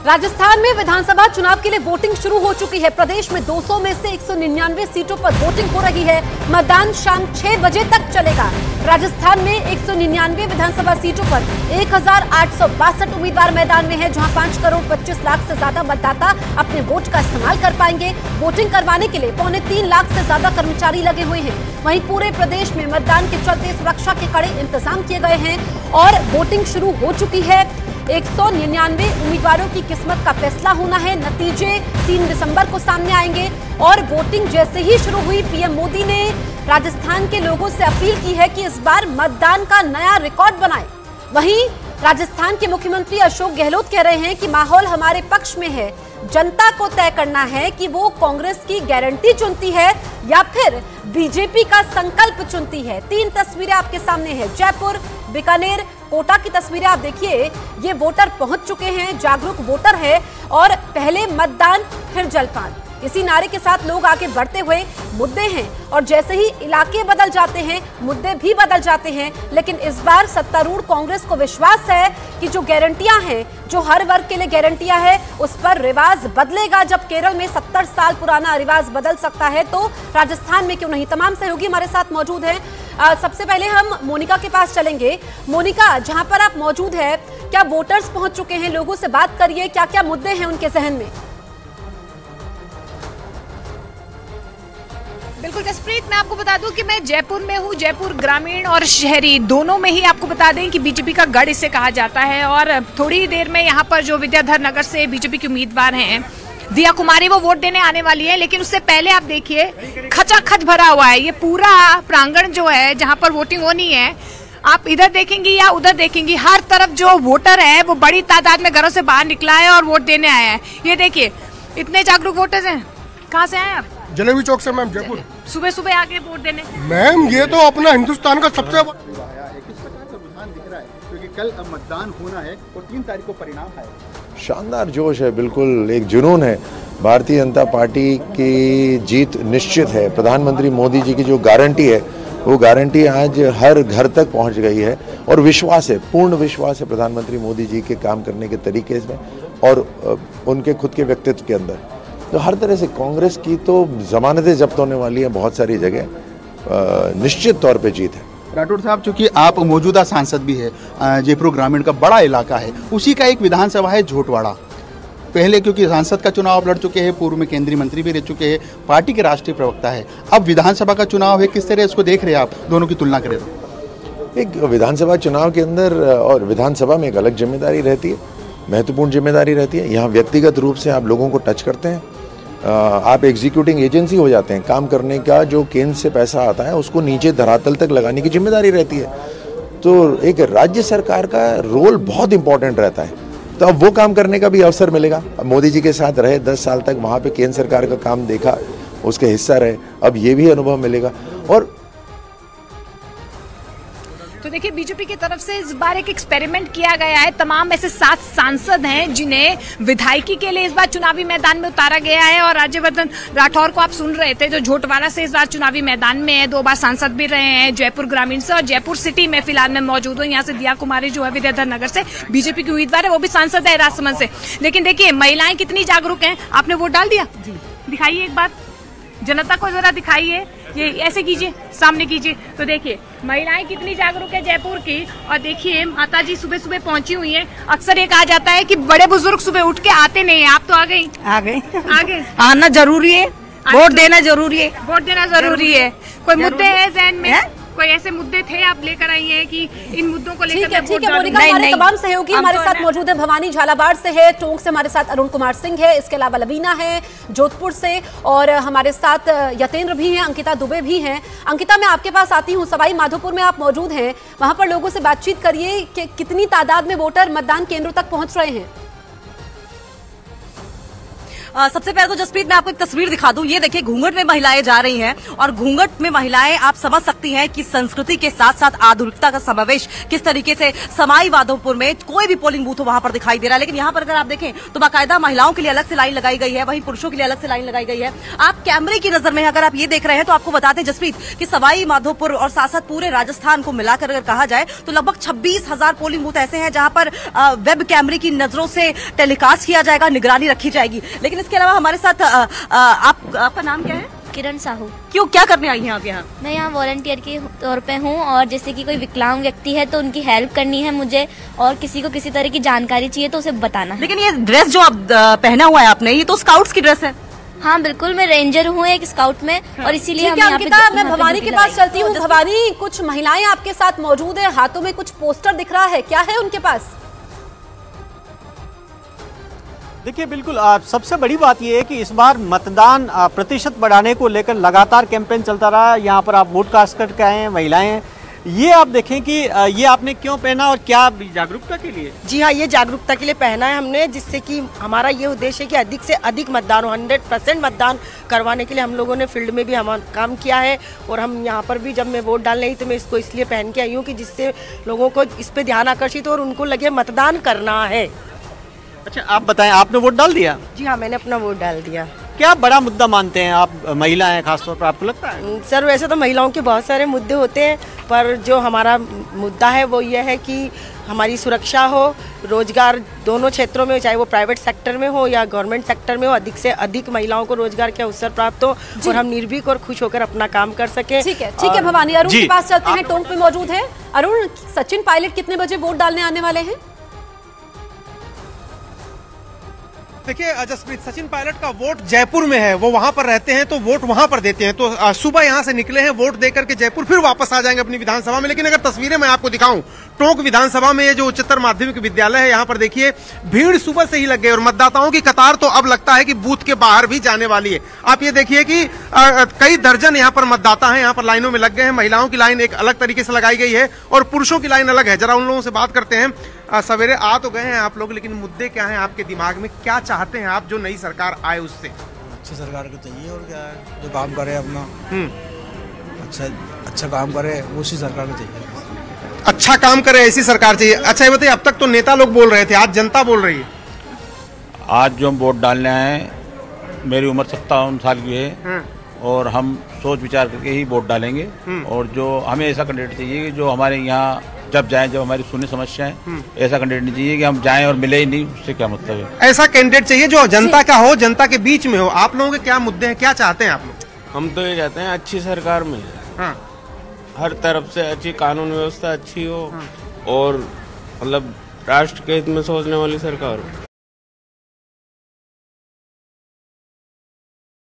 राजस्थान में विधानसभा चुनाव के लिए वोटिंग शुरू हो चुकी है। प्रदेश में 200 में से 199 सीटों पर वोटिंग हो रही है। मतदान शाम 6 बजे तक चलेगा। राजस्थान में 199 विधानसभा सीटों पर 1862 उम्मीदवार मैदान में हैं, जहां 5 करोड़ 25 लाख से ज्यादा मतदाता अपने वोट का इस्तेमाल कर पाएंगे। वोटिंग करवाने के लिए 3.25 लाख से ज्यादा कर्मचारी लगे हुए हैं। वहीं पूरे प्रदेश में मतदान के चलते सुरक्षा के कड़े इंतजाम किए गए हैं और वोटिंग शुरू हो चुकी है। 199 उम्मीदवारों की किस्मत का फैसला होना है। नतीजे 3 दिसंबर को सामने आएंगे और वोटिंग जैसे ही शुरू हुई, पीएम मोदी ने राजस्थान के लोगों से अपील की है कि इस बार मतदान का नया रिकॉर्ड बनाएं। वहीं राजस्थान के मुख्यमंत्री अशोक गहलोत कह रहे हैं कि माहौल हमारे पक्ष में है। जनता को तय करना है कि वो कांग्रेस की गारंटी चुनती है या फिर बीजेपी का संकल्प चुनती है। 3 तस्वीरें आपके सामने हैं। जयपुर, बीकानेर, कोटा की तस्वीरें आप देखिए। ये वोटर पहुंच चुके हैं, जागरूक वोटर है और पहले मतदान फिर जलपान, इसी नारे के साथ लोग आगे बढ़ते हुए मुद्दे हैं और जैसे ही इलाके बदल जाते हैं मुद्दे भी बदल जाते हैं। लेकिन इस बार सत्तारूढ़ कांग्रेस को विश्वास है कि जो गारंटियां हैं, जो हर वर्ग के लिए गारंटियां हैं, उस पर रिवाज बदलेगा। जब केरल में 70 साल पुराना रिवाज बदल सकता है तो राजस्थान में क्यों नहीं। तमाम सहयोगी हमारे साथ मौजूद हैं। सबसे पहले हम मोनिका के पास चलेंगे। मोनिका, जहां पर आप मौजूद है, क्या वोटर्स पहुंच चुके हैं? लोगों से बात करिए, क्या क्या मुद्दे हैं उनके जहन में? बिल्कुल जसप्रीत, मैं आपको बता दूं कि मैं जयपुर में हूं। जयपुर ग्रामीण और शहरी दोनों में ही आपको बता दें कि बीजेपी का गढ़ इसे कहा जाता है। और थोड़ी देर में यहां पर जो विद्याधर नगर से बीजेपी की उम्मीदवार हैं दिया कुमारी, वो वोट देने आने वाली है। लेकिन उससे पहले आप देखिए, खचाखच भरा हुआ है ये पूरा प्रांगण जो है जहां पर वोटिंग होनी है। आप इधर देखेंगी या उधर देखेंगी, हर तरफ जो वोटर है वो बड़ी तादाद में घरों से बाहर निकला है और वोट देने आया है। ये देखिए, इतने जागरूक वोटर्स हैं। कहाँ से आए आप? जलेबी चौक से मैम, जयपुर। सुबह सुबह आके वोट देने। मैम, ये तो अपना हिंदुस्तान का सबसे किस प्रकार का रुझान दिख रहा है, क्योंकि कल मतदान होना है और 3 तारीख को परिणाम है। शानदार जोश है, बिल्कुल एक जुनून है। भारतीय जनता पार्टी की जीत निश्चित है। प्रधानमंत्री मोदी जी की जो गारंटी है, वो गारंटी आज हर घर तक पहुंच गई है और विश्वास है, पूर्ण विश्वास है प्रधानमंत्री मोदी जी के काम करने के तरीके में और उनके खुद के व्यक्तित्व के अंदर। तो हर तरह से कांग्रेस की तो जमानतें जब्त होने वाली हैं बहुत सारी जगह, निश्चित तौर पे जीत है। राठौड़ साहब, चूंकि आप मौजूदा सांसद भी है, जयपुर ग्रामीण का बड़ा इलाका है, उसी का एक विधानसभा है झोटवाड़ा। पहले क्योंकि सांसद का चुनाव आप लड़ चुके हैं, पूर्व में केंद्रीय मंत्री भी रह चुके हैं, पार्टी के राष्ट्रीय प्रवक्ता है, अब विधानसभा का चुनाव है। किस तरह इसको देख रहे हैं आप, दोनों की तुलना करें तो? एक विधानसभा चुनाव के अंदर और विधानसभा में एक अलग जिम्मेदारी रहती है, महत्वपूर्ण जिम्मेदारी रहती है। यहाँ व्यक्तिगत रूप से आप लोगों को टच करते हैं, आप एग्जीक्यूटिंग एजेंसी हो जाते हैं। काम करने का जो केंद्र से पैसा आता है उसको नीचे धरातल तक लगाने की जिम्मेदारी रहती है। तो एक राज्य सरकार का रोल बहुत इंपॉर्टेंट रहता है, तो अब वो काम करने का भी अवसर मिलेगा। अब मोदी जी के साथ रहे 10 साल तक, वहाँ पे केंद्र सरकार का काम देखा, उसके हिस्सा रहे, अब ये भी अनुभव मिलेगा। और तो देखिए, बीजेपी की तरफ से इस बार एक एक्सपेरिमेंट किया गया है। तमाम ऐसे 7 सांसद हैं जिन्हें विधायकी के लिए इस बार चुनावी मैदान में उतारा गया है। और राज्यवर्धन राठौर को आप सुन रहे थे, जो झोटवाड़ा से इस बार चुनावी मैदान में है, 2 बार सांसद भी रहे हैं जयपुर ग्रामीण से। और जयपुर सिटी में फिलहाल मैं मौजूद हूँ। यहाँ से दिया कुमारी जो है विद्याधर नगर से बीजेपी की उम्मीदवार है, वो भी सांसद है राजसमंद से। लेकिन देखिए, महिलाएं कितनी जागरूक हैं। आपने वोट डाल दिया? दिखाइए एक बार, जनता को जरा दिखाइए, ये ऐसे कीजिए, सामने कीजिए। तो देखिए महिलाएं कितनी जागरूक है जयपुर की। और देखिए, माता जी सुबह सुबह पहुंची हुई हैं। अक्सर ये कहा जाता है कि बड़े बुजुर्ग सुबह उठ के आते नहीं है, आप तो आ गई। आ गए आना जरूरी है, वोट देना जरूरी है। वोट देना जरूरी है। कोई मुद्दे हैं जहन में? कोई ऐसे मुद्दे थे आप लेकर आई हैं कि इन मुद्दों को लेकर? ठीक है मोनिका, हमारे तमाम सहयोगी हमारे साथ मौजूद है। भवानी झालावाड़ से है, टोंक से हमारे साथ अरुण कुमार सिंह है, इसके अलावा लवीना है जोधपुर से, और हमारे साथ यतेंद्र भी हैं, अंकिता दुबे भी हैं। अंकिता, मैं आपके पास आती हूँ। सवाई माधोपुर में आप मौजूद हैं, वहां पर लोगों से बातचीत करिए कि कितनी तादाद में वोटर मतदान केंद्रों तक पहुंच रहे हैं। सबसे पहले तो जसप्रीत मैं आपको एक तस्वीर दिखा दूं। ये देखिए घूंघट में महिलाएं जा रही हैं और घूंघट में महिलाएं आप समझ सकती हैं कि संस्कृति के साथ साथ आधुनिकता का समावेश किस तरीके से समाई माधोपुर में कोई भी पोलिंग बूथ वहां पर दिखाई दे रहा है। लेकिन यहाँ पर अगर आप देखें तो बाकायदा महिलाओं के लिए अलग से लाइन लगाई गई है, वहीं पुरुषों के लिए अलग से लाइन लगाई गई है। आप कैमरे की नजर में अगर आप ये देख रहे हैं तो आपको बताते हैं जसप्रीत कि सवाई माधोपुर और साथ साथ पूरे राजस्थान को मिलाकर अगर कहा जाए तो लगभग 26,000 पोलिंग बूथ ऐसे हैं जहां पर वेब कैमरे की नजरों से टेलीकास्ट किया जाएगा, निगरानी रखी जाएगी। लेकिन इसके अलावा हमारे साथ आपका नाम क्या है? किरण साहू। क्यों, क्या करने आई हैं आप यहाँ? मैं यहाँ वॉलंटियर के तौर पे हूँ और जैसे कि कोई विकलांग व्यक्ति है तो उनकी हेल्प करनी है मुझे, और किसी को किसी तरह की जानकारी चाहिए तो उसे बताना है। लेकिन ये ड्रेस जो आप पहना हुआ है आपने, ये तो स्काउट्स की ड्रेस है। हाँ बिल्कुल, मैं रेंजर हूँ एक स्काउट में, और इसीलिए अंकिता, मैं भवानी के पास चलती हूँ। भवानी, कुछ महिलाएं आपके साथ मौजूद है, हाथों में कुछ पोस्टर दिख रहा है, क्या है उनके पास? देखिए बिल्कुल सबसे बड़ी बात यह है कि इस बार मतदान प्रतिशत बढ़ाने को लेकर लगातार कैंपेन चलता रहा। यहाँ पर आप वोट कास्ट करके आए हैं, महिलाएं, ये आप देखें कि ये आपने क्यों पहना और क्या जागरूकता के लिए? जी हाँ, ये जागरूकता के लिए पहना है हमने, जिससे कि हमारा ये उद्देश्य है कि अधिक से अधिक मतदान हो। 100% मतदान करवाने के लिए हम लोगों ने फील्ड में भी हम काम किया है, और हम यहाँ पर भी जब मैं वोट डालने आई तो मैं इसको इसलिए पहन के आई हूँ कि जिससे लोगों को इस पे ध्यान आकर्षित हो और उनको लगे मतदान करना है। अच्छा, आप बताएं, आपने वोट डाल दिया? जी हाँ, मैंने अपना वोट डाल दिया। क्या बड़ा मुद्दा मानते हैं आप, महिला हैं खासतौर पर, आपको लगता है? सर वैसे तो महिलाओं के बहुत सारे मुद्दे होते हैं, पर जो हमारा मुद्दा है वो ये है कि हमारी सुरक्षा हो, रोजगार दोनों क्षेत्रों में, चाहे वो प्राइवेट सेक्टर में हो या गवर्नमेंट सेक्टर में हो, अधिक से अधिक महिलाओं को रोजगार के अवसर प्राप्त हो और हम निर्भीक और खुश होकर अपना काम कर सकें। ठीक है भवानी। अरुण के पास चलते हैं, टोंक में मौजूद है अरुण। सचिन पायलट कितने बजे वोट डालने आने वाले हैं? देखिए जसप्रीत, सचिन पायलट का वोट जयपुर में है, वो वहां पर रहते हैं तो वोट वहां पर देते हैं। तो सुबह यहां से निकले हैं वोट देकर के जयपुर, फिर वापस आ जाएंगे अपनी विधानसभा में। लेकिन अगर तस्वीरें मैं आपको दिखाऊं, टोंक विधानसभा में ये जो उच्चतर माध्यमिक विद्यालय है, यहाँ पर देखिए भीड़ सुबह से ही लग गई और मतदाताओं की कतार तो अब लगता है कि बूथ के बाहर भी जाने वाली है। आप ये देखिए कि कई दर्जन यहाँ पर मतदाता हैं, यहाँ पर लाइनों में लग गए हैं। महिलाओं की लाइन एक अलग तरीके से लगाई गई है और पुरुषों की लाइन अलग है। जरा उन लोगों से बात करते हैं। सवेरे आ तो गए हैं आप लोग, लेकिन मुद्दे क्या हैं आपके दिमाग में, क्या चाहते हैं आप जो नई सरकार आए उससे? अच्छी सरकार को चाहिए, और क्या है, जो काम करे अपना, अच्छा काम करे, उसी सरकार को चाहिए। अच्छा काम करे ऐसी सरकार चाहिए। अच्छा ये बताइए, अब तक तो नेता लोग बोल रहे थे, आज जनता बोल रही है। आज जो हम वोट डालने आए, मेरी उम्र 57 साल की है और हम सोच विचार करके ही वोट डालेंगे। और जो हमें ऐसा कैंडिडेट चाहिए कि जो हमारे यहाँ जब जाएं, जब हमारी सुनी समस्याएं, ऐसा कैंडिडेट नहीं चाहिए कि हम जाएं और मिले ही नहीं, उससे क्या मतलब है। ऐसा कैंडिडेट चाहिए जो जनता का हो, जनता के बीच में हो। आप लोगों के क्या मुद्दे हैं, क्या चाहते हैं आप लोग? हम तो ये चाहते हैं अच्छी सरकार में, हर तरफ से अच्छी कानून व्यवस्था अच्छी हो और मतलब राष्ट्र के हित में सोचने वाली सरकार हो।